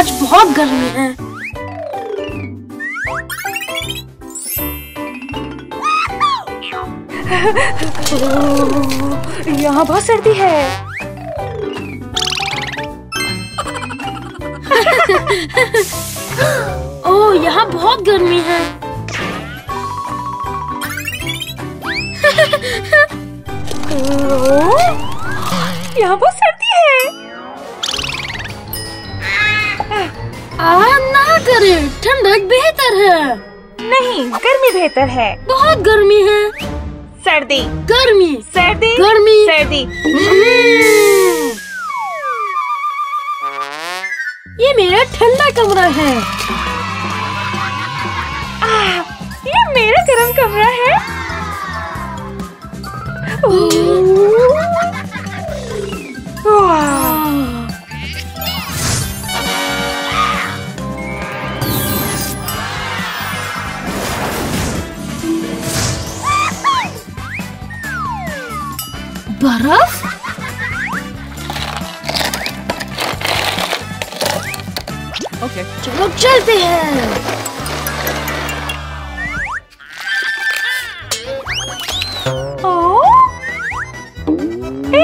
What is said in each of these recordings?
आज बहुत गर्मी है। यहाँ बहुत सर्दी है। ओह, यहाँ बहुत गर्मी है। यहाँ बहुत सर्दी है। ना करें, ठंडक बेहतर है। नहीं, गर्मी बेहतर है। बहुत गर्मी है। सर्दी, गर्मी, सर्दी, गर्मी, सर्दी। ये मेरा ठंडा कमरा है। ये मेरा गर्म कमरा है। बर्फ? ओके, चलो चलते हैं। हे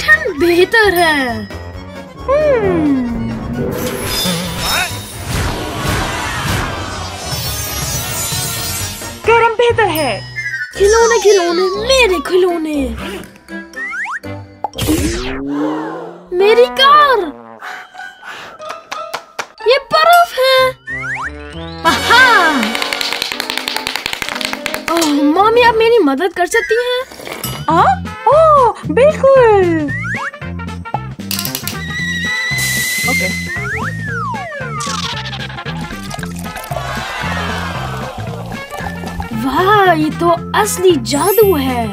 ठंड बेहतर है। गरम बेहतर है। खिलौने, खिलौने, मेरे खिलौने। मेरी कार। ये बर्फ है। आहा! ओह, मम्मी, आप मेरी मदद कर सकती हैं? ओह, बिल्कुल। ओके। वाह, ये तो असली जादू है।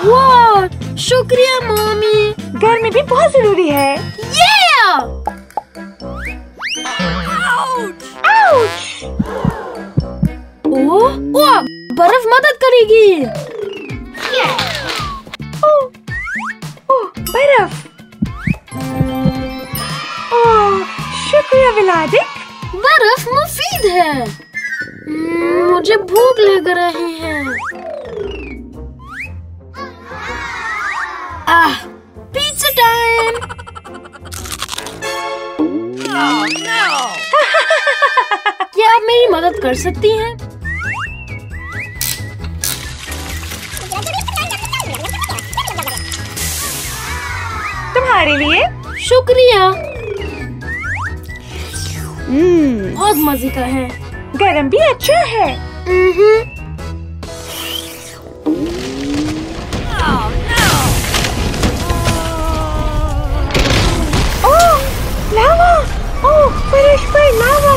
वाह, शुक्रिया मम्मी। गर्मी भी बहुत जरूरी है। आउच! ओह, बर्फ मदद करेगी। ओह, बर्फ। ओह, शुक्रिया विलादिक। बर्फ मुफीद है। मुझे भूख लग रही है। Pizza time. क्या आप मेरी मदद कर सकती हैं? तुम्हारे लिए। शुक्रिया। बहुत मजे का है। गरम भी अच्छा है। ओह, लावा! ओह, फर्श पर लावा!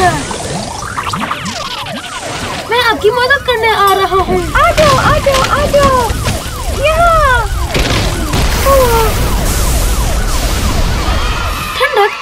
है। मैं आपकी मदद करने आ रहा हूँ। आ जाओ, आ जाओ, आ जाओ। यहाँ। ठंडक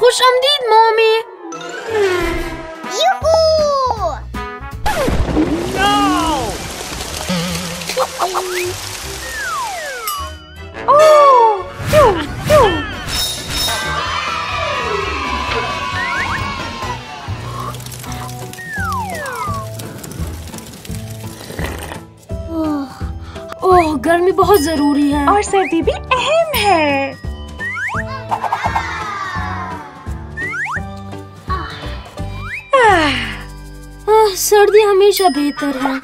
खुशामदीद मम्मी। ओह, क्यों? ओह, गर्मी बहुत जरूरी है। और सर्दी भी अहम है। सर्दी हमेशा बेहतर है।